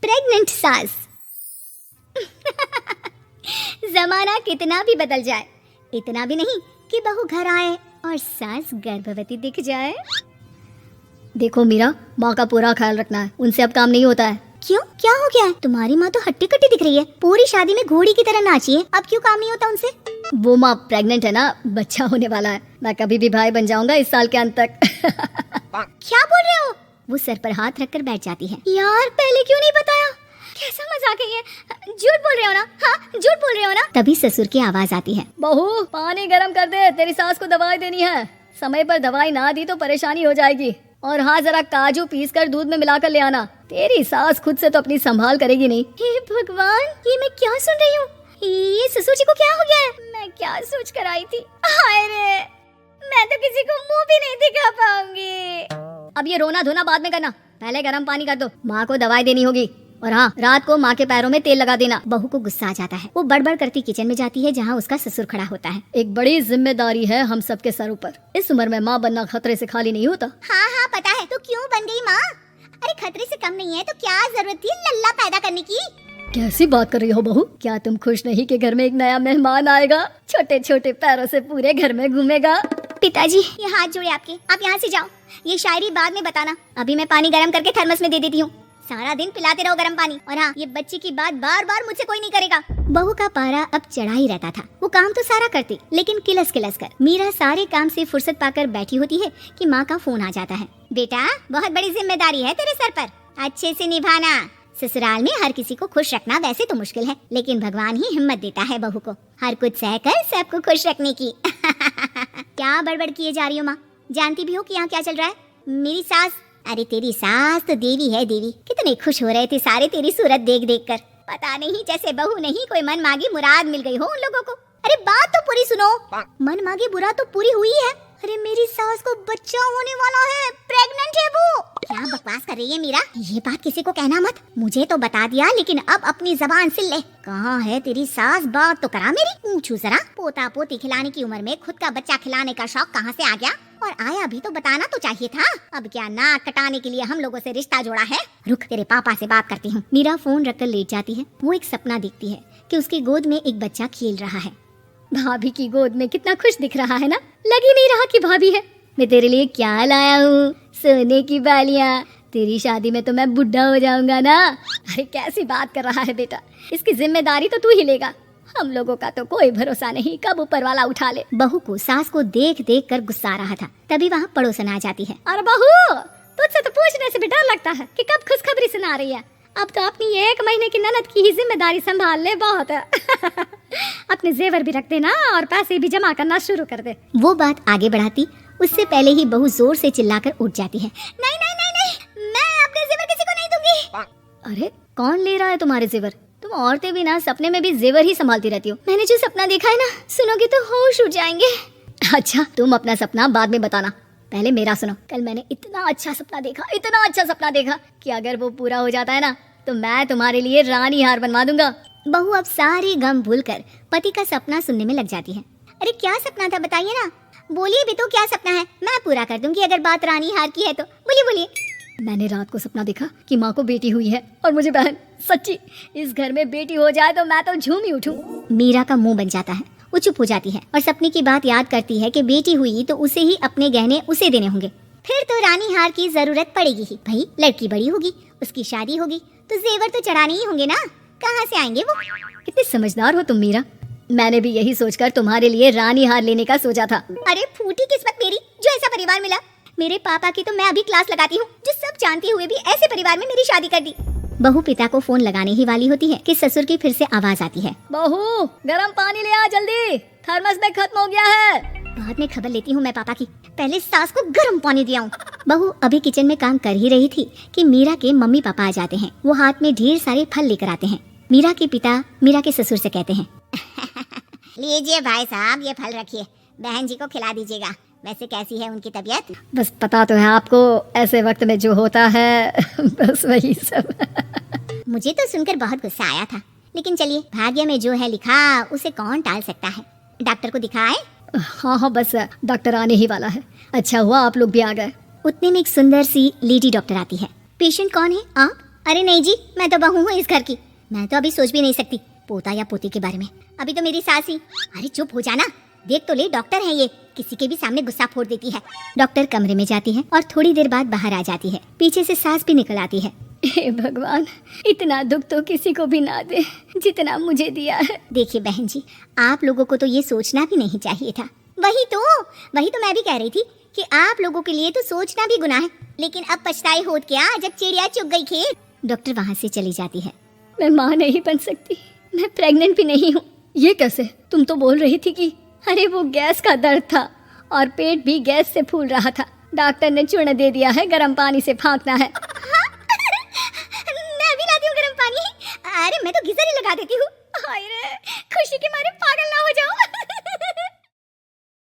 Pregnant सास। जमाना कितना भी बदल जाए, इतना भी नहीं कि बहू घर आए और सास गर्भवती दिख जाए। देखो मीरा, माँ का पूरा ख्याल रखना है, उनसे अब काम नहीं होता है। क्यों, क्या हो गया है? तुम्हारी माँ तो हट्टी कट्टी दिख रही है, पूरी शादी में घोड़ी की तरह नाची है, अब क्यों काम नहीं होता उनसे? वो माँ प्रेग्नेंट है ना, बच्चा होने वाला है, मैं कभी भी भाई बन जाऊंगा इस साल के अंत तक। क्या बोल रहे हो? वो सर पर हाथ रखकर बैठ जाती है। यार पहले क्यों नहीं बताया? कैसा मजाक है ये? झूठ बोल रहे हो ना? हाँ, झूठ बोल रहे हो ना? तभी ससुर की आवाज आती है, बहू पानी गर्म कर दे, तेरी सास को दवाई देनी है। समय पर दवाई ना दी तो परेशानी हो जाएगी। और हाँ, जरा काजू पीस कर दूध में मिलाकर ले आना, तेरी सास खुद से तो अपनी संभाल करेगी नहीं। हे भगवान, ये मैं क्या सुन रही हूँ? ये ससुर जी को क्या हो गया है? मैं क्या सोच कर आई थी? हाय रे, मैं तो किसी को मुंह भी नहीं दिखा पाऊंगी। अब ये रोना धोना बाद में करना, पहले गर्म पानी कर दो, माँ को दवाई देनी होगी। और हाँ, रात को माँ के पैरों में तेल लगा देना। बहू को गुस्सा आ जाता है, वो बड़बड़ करती किचन में जाती है जहाँ उसका ससुर खड़ा होता है। एक बड़ी जिम्मेदारी है हम सबके सर ऊपर, इस उम्र में माँ बनना खतरे से खाली नहीं होता। हाँ हाँ पता है, तो क्यों बन गई माँ? अरे खतरे से कम नहीं है तो क्या जरूरत थी लल्ला पैदा करने की? कैसी बात कर रही हो बहू? क्या तुम खुश नहीं कि घर में एक नया मेहमान आएगा, छोटे छोटे पैरों से पूरे घर में घूमेगा? पिताजी ये हाथ जोड़े आपके, आप यहाँ से जाओ, ये शायरी बाद में बताना, अभी मैं पानी गर्म करके थर्मस में दे देती हूँ। सारा दिन पिलाते रहो गर्म पानी। और हाँ, ये बच्ची की बात बार बार मुझसे कोई नहीं करेगा। बहू का पारा अब चढ़ा ही रहता था, वो काम तो सारा करती, लेकिन किलस किलस कर। मीरा सारे काम से फुर्सत पाकर बैठी होती है कि माँ का फोन आ जाता है। बेटा बहुत बड़ी जिम्मेदारी है तेरे सर पर, अच्छे से निभाना। ससुराल में हर किसी को खुश रखना वैसे तो मुश्किल है, लेकिन भगवान ही हिम्मत देता है बहू को हर कुछ सहकर सबको खुश रखने की। क्या बड़बड़ किए जा रही हो माँ? जानती भी हो कि यहाँ क्या चल रहा है? मेरी सास, अरे तेरी सास तो देवी है देवी, कितने खुश हो रहे थे सारे तेरी सूरत देख देख कर। पता नहीं जैसे बहू नहीं कोई मन मांगी मुराद मिल गई हो उन लोगों को। अरे बात तो पूरी सुनो, मन मांगी बुरा तो पूरी हुई है। अरे मेरी सास को बच्चा होने वाला है, प्रेग्नेंट है वो। क्या बकवास कर रही है मीरा? ये बात किसी को कहना मत, मुझे तो बता दिया लेकिन अब अपनी जबान सिल ले। कहाँ है तेरी सास? बात तो करा मेरी, पूछू जरा। पोता पोती खिलाने की उम्र में खुद का बच्चा खिलाने का शौक कहाँ से आ गया? और आया भी तो बताना तो चाहिए था। अब क्या नाक कटाने के लिए हम लोगों से रिश्ता जोड़ा है? रुक, तेरे पापा से बात करती हूँ। मीरा फोन रखकर लेट जाती है। वो एक सपना देखती है कि उसकी गोद में एक बच्चा खेल रहा है। भाभी की गोद में कितना खुश दिख रहा है ना, लग ही नहीं रहा कि भाभी है। मैं तेरे लिए क्या लाया हूँ, सोने की बालियाँ। तेरी शादी में तो मैं बुढ़ा हो जाऊंगा ना। अरे कैसी बात कर रहा है बेटा, इसकी जिम्मेदारी तो तू ही लेगा, हम लोगों का तो कोई भरोसा नहीं, कब ऊपर वाला उठा ले। बहू को सास को देख देख कर गुस्सा आ रहा था, तभी वहाँ पड़ोसन आ जाती है। अरे बहू, तुझसे तो पूछने से भी डर लगता है कि कब खुशखबरी सुना रही है। अब तो अपनी 1 महीने की ननद की ही जिम्मेदारी संभाल ले, बहुत है। अपने जेवर भी रख देना और पैसे भी जमा करना शुरू कर दे। वो बात आगे बढ़ाती उससे पहले ही बहू जोर से चिल्लाकर उठ जाती है। नहीं नहीं नहीं नहीं, मैं अपने जेवर किसी को नहीं दूंगी। अरे कौन ले रहा है तुम्हारे जेवर? तुम औरतें भी ना सपने में भी जेवर ही संभालती रहती हो। मैंने जो सपना देखा है ना, सुनोगे तो होश उड़ जाएंगे। अच्छा, तुम अपना सपना बाद में बताना, पहले मेरा सुनो। कल मैंने इतना अच्छा सपना देखा, इतना अच्छा सपना देखा कि अगर वो पूरा हो जाता है ना तो मैं तुम्हारे लिए रानी हार बनवा दूंगा। बहू अब सारी गम भूलकर पति का सपना सुनने में लग जाती है। अरे क्या सपना था बताइए ना, बोलिए भी तो, क्या सपना है? मैं पूरा कर दूंगी अगर बात रानी हार की है तो। बोलिए बोलिए। मैंने रात को सपना देखा कि माँ को बेटी हुई है और मुझे बहन। सच्ची, इस घर में बेटी हो जाए तो मैं तो झूम ही उठूं। मीरा का मुंह बन जाता है, वो चुप हो जाती है और सपने की बात याद करती है कि बेटी हुई तो उसे ही अपने गहने उसे देने होंगे, फिर तो रानी हार की जरूरत पड़ेगी ही। भाई लड़की बड़ी होगी, उसकी शादी होगी तो जेवर तो चढ़ाने ही होंगे ना, कहाँ से आएंगे वो? कितने समझदार हो तुम मीरा, मैंने भी यही सोचकर तुम्हारे लिए रानी हार लेने का सोचा था। अरे फूटी किस्मत मेरी जो ऐसा परिवार मिला। मेरे पापा की तो मैं अभी क्लास लगाती हूँ, जो सब जानते हुए भी ऐसे परिवार में मेरी शादी कर दी। बहू पिता को फोन लगाने ही वाली होती है कि ससुर की फिर से आवाज आती है। बहू गर्म पानी ले आ जल्दी, थर्मस में खत्म हो गया है। बाद में खबर लेती हूँ मैं पापा की, पहले सास को गर्म पानी दिया हूँ। बहू अभी किचन में काम कर ही रही थी कि मीरा के मम्मी पापा आ जाते हैं। वो हाथ में ढेर सारे फल लेकर आते हैं। मीरा के पिता मीरा के ससुर से कहते हैं, लीजिए भाई साहब, ये फल रखिए, बहन जी को खिला दीजिएगा। वैसे कैसी है उनकी तबीयत? बस पता तो है आपको, ऐसे वक्त में जो होता है बस वही सब। मुझे तो सुनकर बहुत गुस्सा आया था, लेकिन चलिए, भाग्य में जो है लिखा उसे कौन टाल सकता है। डॉक्टर को दिखाए? हाँ, बस डॉक्टर आने ही वाला है। अच्छा हुआ आप लोग भी आ गए। उतने में एक सुंदर सी लेडी डॉक्टर आती है। पेशेंट कौन है आप? अरे नहीं जी, मैं तो बहू हूँ इस घर की, मैं तो अभी सोच भी नहीं सकती पोता या पोती के बारे में। अभी तो मेरी सास ही। अरे चुप हो जाना, देख तो ले, डॉक्टर है ये, किसी के भी सामने गुस्सा फोड़ देती है। डॉक्टर कमरे में जाती है और थोड़ी देर बाद बाहर आ जाती है। पीछे से सास भी निकल आती है। हे भगवान, इतना दुख तो किसी को भी ना दे जितना मुझे दिया है। देखिए बहन जी, आप लोगों को तो ये सोचना भी नहीं चाहिए था। वही तो मैं भी कह रही थी कि आप लोगों के लिए तो सोचना भी गुनाह है, लेकिन अब पछताए होत क्या जब चिड़िया चुग गई खेत। डॉक्टर वहाँ से चली जाती है। मैं माँ नहीं बन सकती, मैं प्रेग्नेंट भी नहीं हूँ। ये कैसे? तुम तो बोल रही थी कि अरे वो गैस का दर्द था और पेट भी गैस से फूल रहा था, डॉक्टर ने चूर्ण दे दिया है, गर्म पानी से फाँकना है। मैं भी लाती हूँ गर्म पानी। अरे मैं तो गीजर ही लगा देती हूँ। हाय रे, खुशी के मारे पागल ना हो जाऊं।